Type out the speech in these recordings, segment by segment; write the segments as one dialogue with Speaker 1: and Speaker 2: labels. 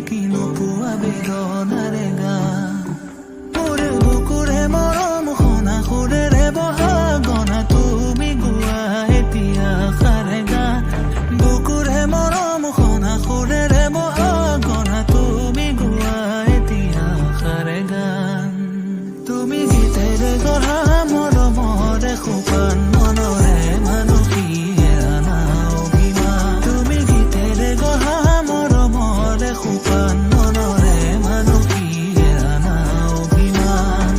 Speaker 1: কি নোপোৱা বেদনাৰে গান মোৰে বুকুৰে মৰম শুনা সুৰেৰে বহা গনা তুমি গোৱা এতিয়া আশাৰে গান বুকুৰে মৰম শুনা সুৰেৰে বহা গনা তুমি গোৱা এতিয়া আশাৰে গান তুমি গীতেৰে গঢ়া মৰমৰে সোপান মনৰে মানসী এৰানা অভিমান তুমি গীতেৰে গঢ়া মৰমৰে সোপান মনৰে মানসী এৰানা অভিমান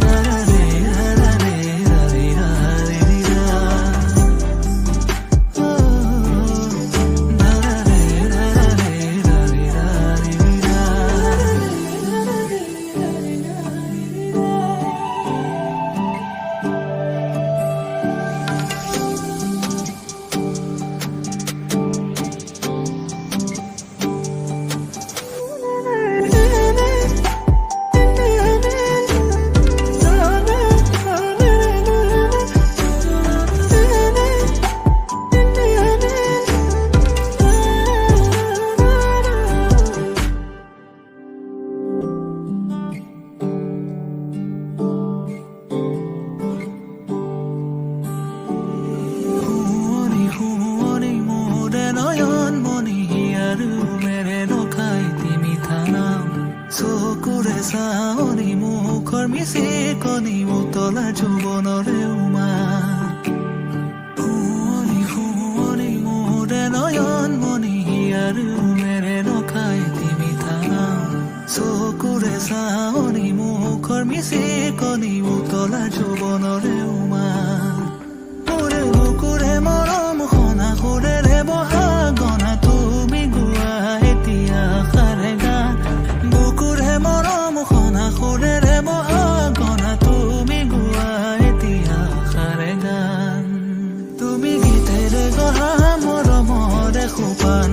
Speaker 1: দাৰে দাৰে দাৰে দাৰে দিৰা দাৰে দাৰে দাৰে দাৰে দিৰা শুৱনি শুৱনি মোৰে নয়ন মণি আৰু মেৰে নখাই তুমি থানাম চকুৰে চাৱনি মুখৰ মিচিকনি উতলা যৌৱনৰে উমা শুৱনি শুৱনি মোৰে নয়ন মণি আৰু মেৰে নখাই তুমি থানাম চকুৰে চাৱনি মুখৰ মিচিকনি উতলা যৌৱনৰে উমা মোৰে বুকুৰে মৰম শুনা সুৰেৰে বহা গনা তুমি গোৱা এতিয়া আশাৰে গান বুকুৰে মৰম শুনা সুৰেৰে বহা গনা তুমি গোৱা এতিয়া আশাৰে গান তুমি গীতেৰে গঢ়া মৰমৰে সোপান